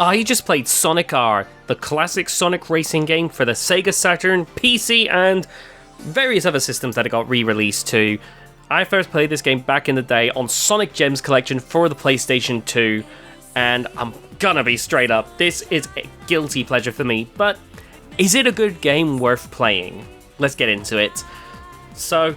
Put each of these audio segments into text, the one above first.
I just played Sonic R, the classic Sonic racing game for the Sega Saturn, PC, and various other systems that it got re-released to. I first played this game back in the day on Sonic Gems Collection for the PlayStation 2, and I'm gonna be straight up, this is a guilty pleasure for me, but is it a good game worth playing? Let's get into it. So,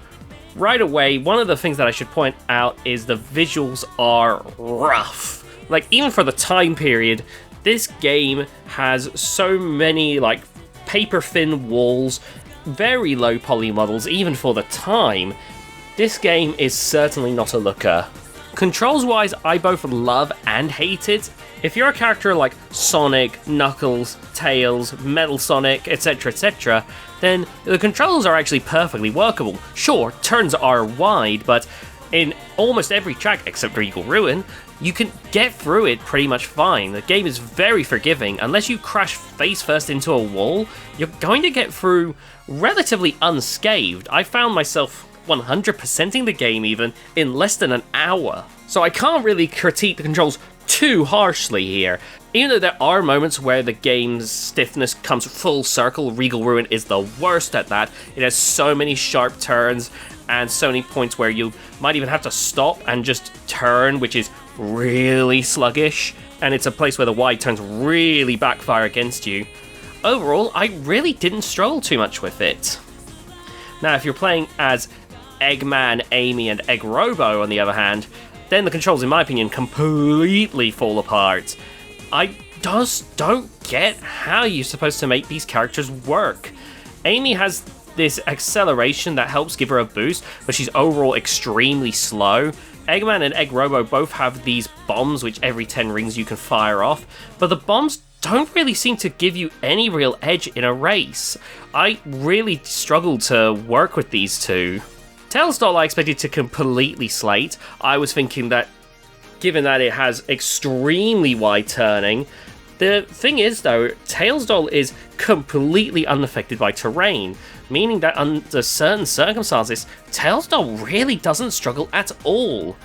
right away, one of the things that I should point out is the visuals are rough. Like, even for the time period, this game has so many, like, paper-thin walls, very low poly models, even for the time. This game is certainly not a looker. Controls-wise, I both love and hate it. If you're a character like Sonic, Knuckles, Tails, Metal Sonic, etc., then the controls are actually perfectly workable. Sure, turns are wide, but in almost every track except Regal Ruin, you can get through it pretty much fine. The game is very forgiving. Unless you crash face first into a wall, you're going to get through relatively unscathed. I found myself 100%ing the game even in less than an hour. So I can't really critique the controls too harshly here. Even though there are moments where the game's stiffness comes full circle, Regal Ruin is the worst at that. It has so many sharp turns and so many points where you might even have to stop and just turn, which is really sluggish, and it's a place where the wide turns really backfire against you. Overall, I really didn't struggle too much with it. Now, if you're playing as Eggman, Amy, and Egg Robo, on the other hand, then the controls, in my opinion, completely fall apart. I just don't get how you're supposed to make these characters work. Amy has this acceleration that helps give her a boost, but she's overall extremely slow. Eggman and Egg Robo both have these bombs which every 10 rings you can fire off, but the bombs don't really seem to give you any real edge in a race. I really struggled to work with these two. Tails Doll I expected to completely slate. I was thinking that, given that it has extremely wide turning, the thing is though, Tails Doll is completely unaffected by terrain, meaning that under certain circumstances, Tails Doll really doesn't struggle at all.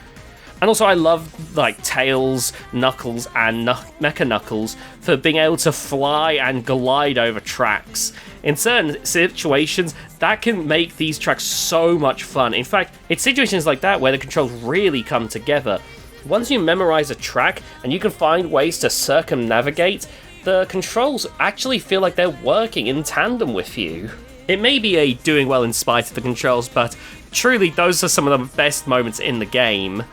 And also I love like Tails, Knuckles, and Mecha Knuckles for being able to fly and glide over tracks. In certain situations, that can make these tracks so much fun. In fact, it's situations like that where the controls really come together. Once you memorize a track and you can find ways to circumnavigate, the controls actually feel like they're working in tandem with you. It may be a doing well in spite of the controls, but truly those are some of the best moments in the game.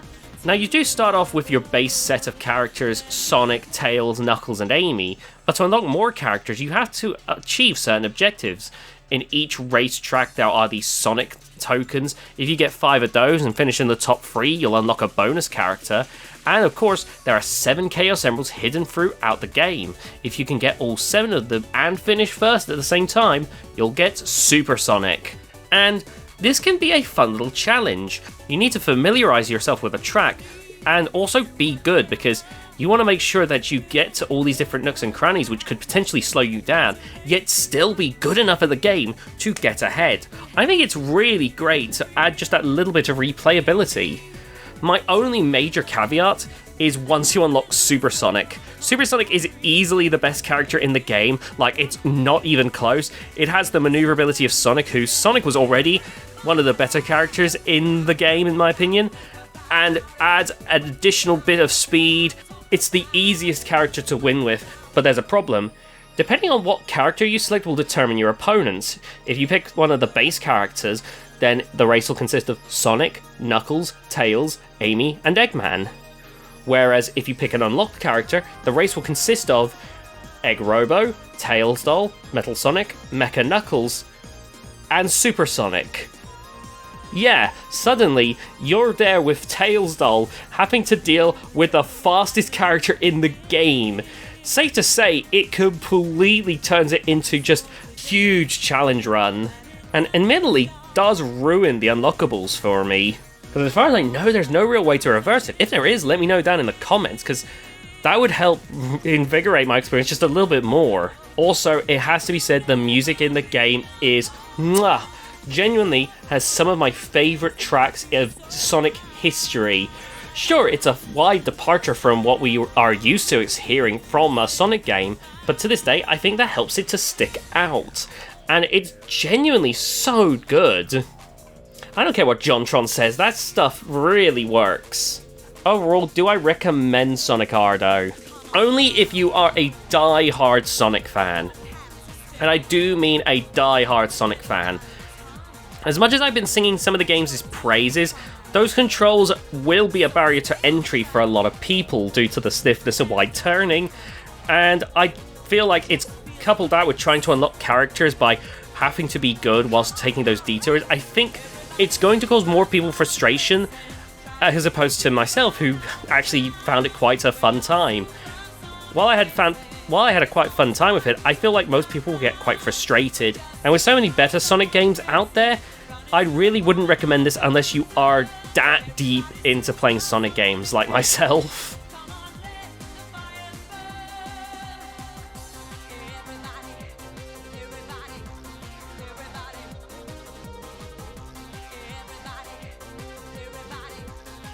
Now, you do start off with your base set of characters, Sonic, Tails, Knuckles, and Amy, but to unlock more characters, you have to achieve certain objectives. In each racetrack, there are these Sonic tokens. If you get 5 of those and finish in the top 3, you'll unlock a bonus character. And of course, there are 7 Chaos Emeralds hidden throughout the game. If you can get all 7 of them and finish first at the same time, you'll get Super Sonic. And this can be a fun little challenge. You need to familiarize yourself with a track and also be good, because you want to make sure that you get to all these different nooks and crannies which could potentially slow you down, yet still be good enough at the game to get ahead. I think it's really great to add just that little bit of replayability. My only major caveat is once you unlock Super Sonic. Super Sonic is easily the best character in the game, like it's not even close. It has the maneuverability of Sonic, who Sonic was already one of the better characters in the game in my opinion, and adds an additional bit of speed. It's the easiest character to win with, but there's a problem. Depending on what character you select will determine your opponents. If you pick one of the base characters, then the race will consist of Sonic, Knuckles, Tails, Amy, and Eggman. Whereas if you pick an unlocked character, the race will consist of Egg Robo, Tails Doll, Metal Sonic, Mecha Knuckles, and Super Sonic. Yeah, suddenly you're there with Tails Doll having to deal with the fastest character in the game. Safe to say, it completely turns it into just huge challenge run, and admittedly does ruin the unlockables for me. But as far as I know, there's no real way to reverse it. If there is, let me know down in the comments, because that would help invigorate my experience just a little bit more. Also, it has to be said, the music in the game is genuinely has some of my favourite tracks of Sonic history. Sure, it's a wide departure from what we are used to hearing from a Sonic game, but to this day, I think that helps it to stick out. And it's genuinely so good. I don't care what JonTron says, that stuff really works. Overall, do I recommend Sonic R though? Only if you are a die-hard Sonic fan. And I do mean a die-hard Sonic fan. As much as I've been singing some of the game's praises, those controls will be a barrier to entry for a lot of people due to the stiffness of wide turning, and I feel like it's coupled that with trying to unlock characters by having to be good whilst taking those detours. I think it's going to cause more people frustration, as opposed to myself, who actually found it quite a fun time. While I had a quite fun time with it, I feel like most people will get quite frustrated, and with so many better Sonic games out there, I really wouldn't recommend this unless you are that deep into playing Sonic games like myself.